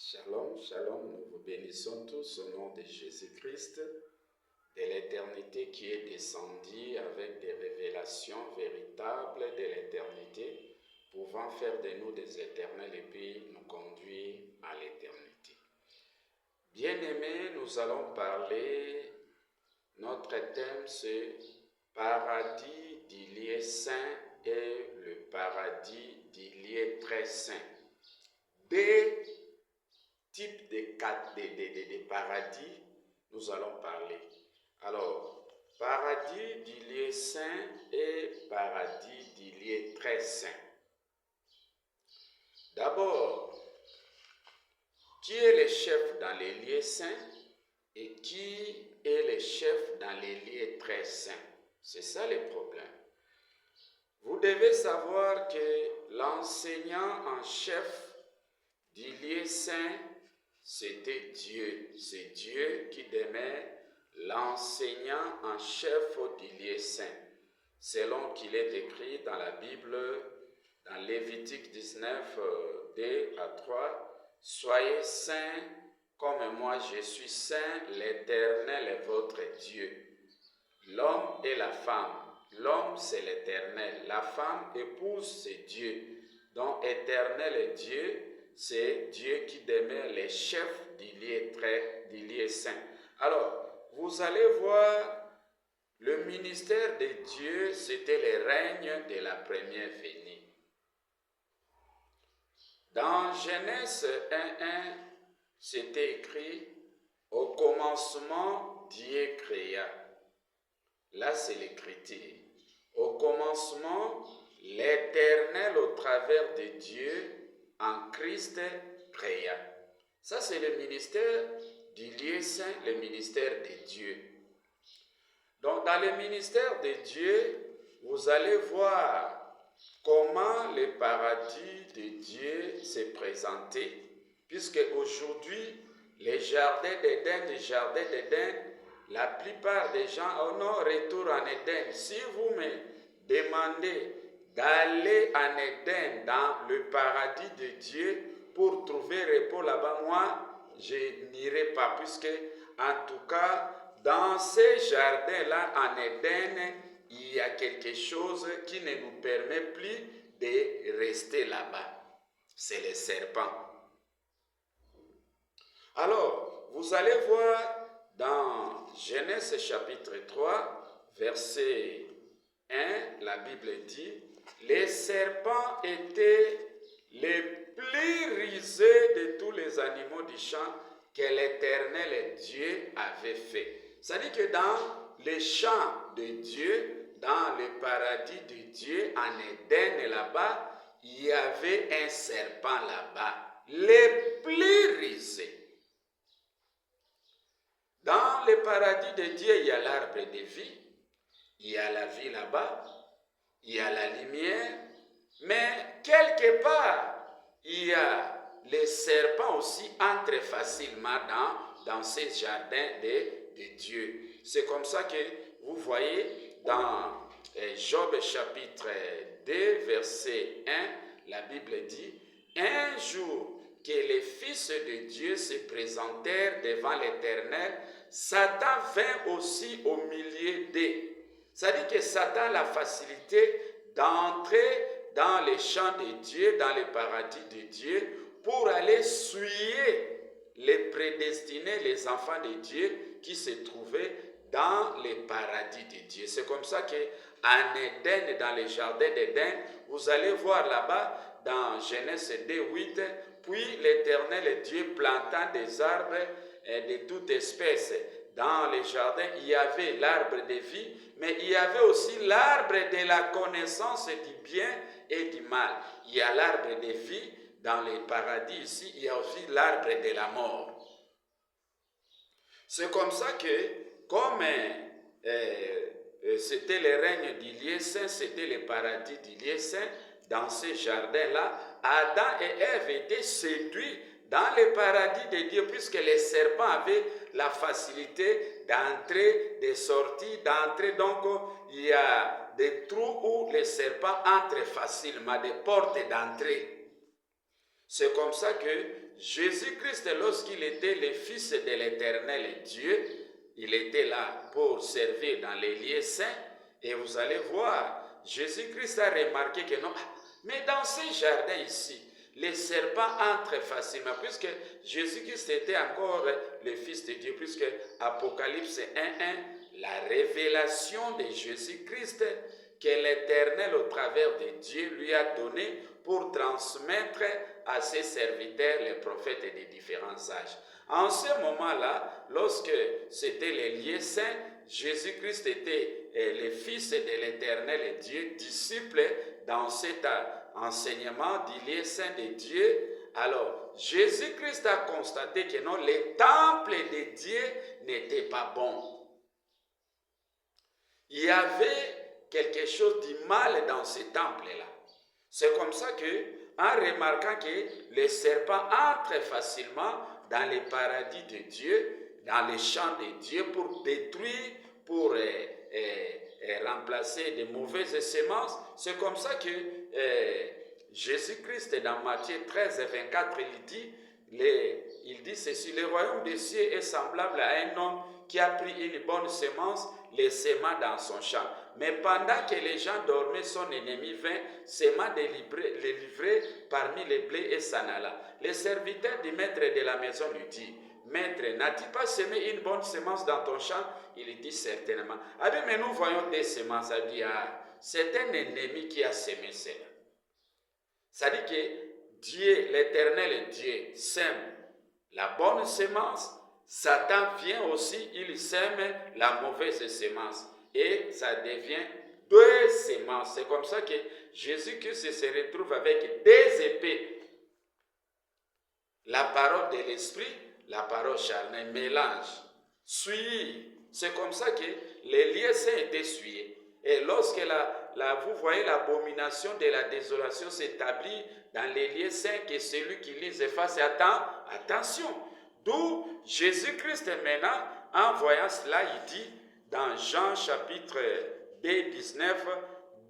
Shalom, shalom, nous vous bénissons tous au nom de Jésus-Christ, de l'éternité qui est descendu avec des révélations véritables de l'éternité, pouvant faire de nous des éternels et puis nous conduire à l'éternité. Bien-aimés, nous allons parler, notre thème c'est paradis du lieu saint et le paradis du lieu très saint. Des types de paradis, nous allons parler. Alors, paradis du lieu saint et paradis du lieu très saint. D'abord, qui est le chef dans les lieux saints et qui est le chef dans les lieux très saints? C'est ça le problème. Vous devez savoir que l'enseignant en chef du lieu saint, c'était Dieu. C'est Dieu qui demeure l'enseignant en chef du lieu saint. Selon qu'il est écrit dans la Bible, dans Lévitique 19, 2 à 3, « Soyez saints comme moi je suis saint, l'Éternel est votre Dieu. » L'homme et la femme. L'homme, c'est l'Éternel. La femme, épouse, c'est Dieu. Donc, Éternel est Dieu. C'est Dieu qui demeure le chef du lieu saint. Alors, vous allez voir, le ministère de Dieu, c'était le règne de la première venue. Dans Genèse 1:1, c'était écrit, au commencement, Dieu créa. Là, c'est l'écriture. Au commencement, l'Éternel, au travers de Dieu, en Christ, créa. Ça, c'est le ministère du lieu saint, le ministère de Dieu. Donc, dans le ministère de Dieu, vous allez voir comment le paradis de Dieu s'est présenté. Puisque aujourd'hui, les jardins d'Éden, la plupart des gens, non, retour en Éden. Si vous me demandez d'aller en Éden, dans le paradis de Dieu, pour trouver repos là-bas, moi, je n'irai pas, puisque, en tout cas, dans ces jardins-là, en Éden, il y a quelque chose qui ne nous permet plus de rester là-bas. C'est les serpents. Alors, vous allez voir dans Genèse chapitre 3, verset 1, la Bible dit, « Les serpents étaient les plus rusés de tous les animaux du champ que l'Éternel Dieu avait fait. » C'est-à-dire que dans les champs de Dieu, dans le paradis de Dieu, en Éden là-bas, il y avait un serpent là-bas, les plus rusés. Dans le paradis de Dieu, il y a l'arbre de vie, il y a la vie là-bas, il y a la lumière, mais quelque part, il y a les serpents aussi entrent facilement dans ces jardins de Dieu. C'est comme ça que vous voyez dans Job chapitre 2, verset 1, la Bible dit, « Un jour que les fils de Dieu se présentèrent devant l'Éternel, Satan vint aussi au milieu d'eux. » C'est-à-dire que Satan a la facilité d'entrer dans les champs de Dieu, dans le paradis de Dieu, pour aller souiller les prédestinés, les enfants de Dieu qui se trouvaient dans le paradis de Dieu. C'est comme ça qu'en Éden, dans les jardins d'Éden, vous allez voir là-bas, dans Genèse 2, 8, puis l'Éternel Dieu plantant des arbres de toute espèce. Dans les jardins, il y avait l'arbre de vie, mais il y avait aussi l'arbre de la connaissance du bien et du mal. Il y a l'arbre de vie dans les paradis ici, il y a aussi l'arbre de la mort. C'est comme ça que, comme c'était le règne du lieu saint, c'était le paradis du lieu saint, dans ces jardins-là, Adam et Ève étaient séduits dans le paradis de Dieu, puisque les serpents avaient la facilité d'entrer, de sortir, d'entrer. Donc, il y a des trous où les serpents entrent facilement, des portes d'entrée. C'est comme ça que Jésus-Christ, lorsqu'il était le Fils de l'Éternel Dieu, il était là pour servir dans les lieux saints. Et vous allez voir, Jésus-Christ a remarqué que non, mais dans ces jardins ici, les serpents entrent facilement, puisque Jésus-Christ était encore le Fils de Dieu, puisque Apocalypse 1.1, la révélation de Jésus-Christ que l'Éternel, au travers de Dieu, lui a donné pour transmettre à ses serviteurs, les prophètes des différents âges. En ce moment-là, lorsque c'était les lieux saints, Jésus-Christ était le Fils de l'Éternel Dieu, disciple dans cet enseignement du lieu saint de Dieu. Alors, Jésus-Christ a constaté que non, les temples de Dieu n'étaient pas bons. Il y avait quelque chose de mal dans ces temples-là. C'est comme ça que, en remarquant que les serpents entrent facilement dans les paradis de Dieu, dans les champs de Dieu, pour détruire, pour remplacer de mauvaises semences, c'est comme ça que Jésus-Christ, dans Matthieu 13 et 24, il dit ceci: le royaume des cieux est semblable à un homme qui a pris une bonne semence, les sema dans son champ. Mais pendant que les gens dormaient, son ennemi vint, sema les livrer parmi les blés et s'en alla. Les serviteurs du maître de la maison lui dit: Maître, n'as-tu pas semé une bonne semence dans ton champ? Il dit certainement. Ah bien, mais nous voyons des semences. Ça dit, c'est un ennemi qui a semé cela. Ça dit que Dieu, l'Éternel Dieu, sème la bonne semence. Satan vient aussi, il sème la mauvaise semence. Et ça devient deux semences. C'est comme ça que Jésus-Christ se retrouve avec des épées. La parole de l'esprit, la parole charnelle, mélange, suie. C'est comme ça que les lieux saints étaient souillés. Et lorsque vous voyez l'abomination de la désolation s'établit dans les lieux saints, que celui qui lit efface, attention. D'où Jésus-Christ maintenant, en voyant cela, il dit dans Jean chapitre 2, 19,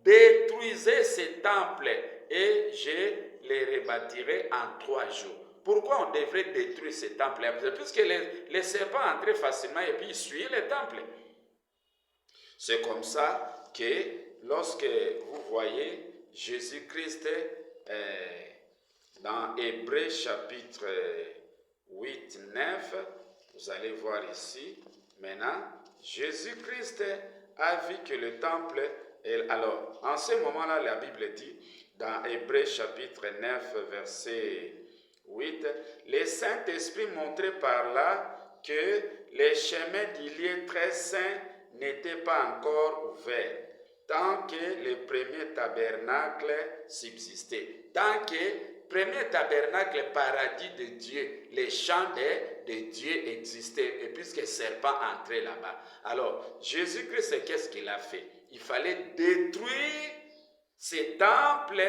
détruisez ces temples et je les rebâtirai en 3 jours. Pourquoi on devrait détruire ces temples? Puisque les serpents entraient facilement et puis ils suivaient les temples. C'est comme ça que lorsque vous voyez Jésus-Christ dans Hébreux chapitre 8, 9, vous allez voir ici, maintenant, Jésus-Christ a vu que le temple, alors, en ce moment-là, la Bible dit, dans Hébreux chapitre 9, verset 8, le Saint-Esprit montrait par là que les chemins du lieu très saint n'étaient pas encore ouverts, tant que le premier tabernacle subsistait, tant que le premier tabernacle, paradis de Dieu, les champs de Dieu existaient, et puisque le serpent entrait là-bas. Alors, Jésus-Christ, qu'est-ce qu'il a fait? Il fallait détruire ces temples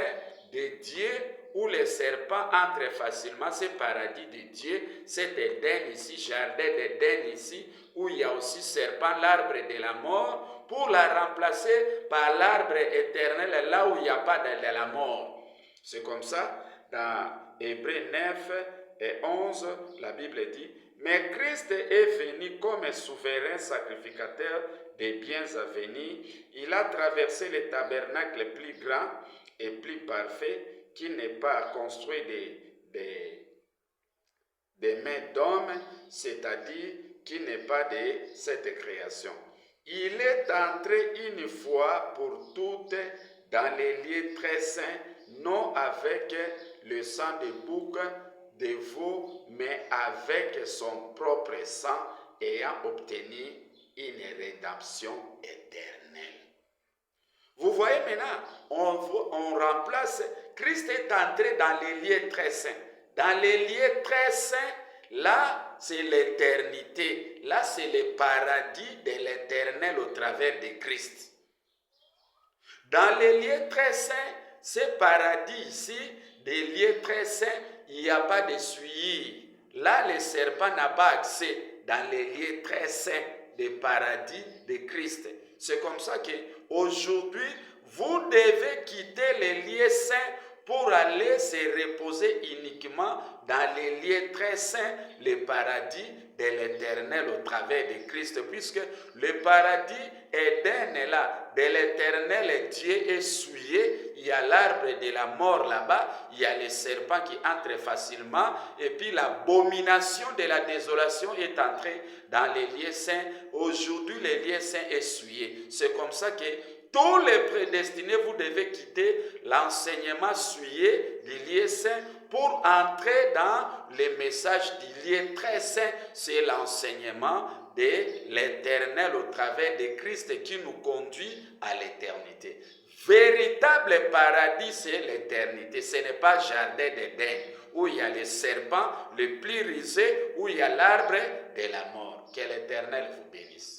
de Dieu où les serpents entrent facilement, ce paradis de Dieu, cet Éden ici, jardin d'Éden ici, où il y a aussi serpent, l'arbre de la mort, pour la remplacer par l'arbre éternel, là où il n'y a pas de la mort. C'est comme ça, dans Hébreux 9 et 11, la Bible dit, mais Christ est venu comme souverain sacrificateur des biens à venir. Il a traversé le tabernacle plus grand et plus parfait, qui n'est pas construit des mains d'hommes, c'est-à-dire qui n'est pas de cette création. Il est entré une fois pour toutes dans les lieux très saints, non avec le sang de bouc, de veau, mais avec son propre sang, ayant obtenu une rédemption éternelle. Vous voyez maintenant, on remplace, Christ est entré dans les lieux très saints. Dans les lieux très saints, là, c'est l'éternité. Là, c'est le paradis de l'éternel au travers de Christ. Dans les lieux très saints, ce paradis ici, des lieux très saints, il n'y a pas de souillis. Là, le serpent n'a pas accès dans les lieux très saints des paradis de Christ. C'est comme ça qu'aujourd'hui, vous devez quitter les lieux saints pour aller se reposer uniquement dans les lieux très saints, le paradis de l'Éternel au travers de Christ, puisque le paradis Éden est là, de l'Éternel Dieu est souillé, il y a l'arbre de la mort là-bas, il y a les serpents qui entrent facilement, et puis l'abomination de la désolation est entrée dans les lieux saints. Aujourd'hui, les lieux saints est souillé. C'est comme ça que tous les prédestinés, vous devez quitter l'enseignement souillé du lieu saint pour entrer dans les messages du lieu très saint. C'est l'enseignement de l'Éternel au travers de Christ qui nous conduit à l'éternité. Véritable paradis, c'est l'éternité. Ce n'est pas jardin d'Éden où il y a les serpents, les plis risés, où il y a l'arbre de la mort. Que l'Éternel vous bénisse.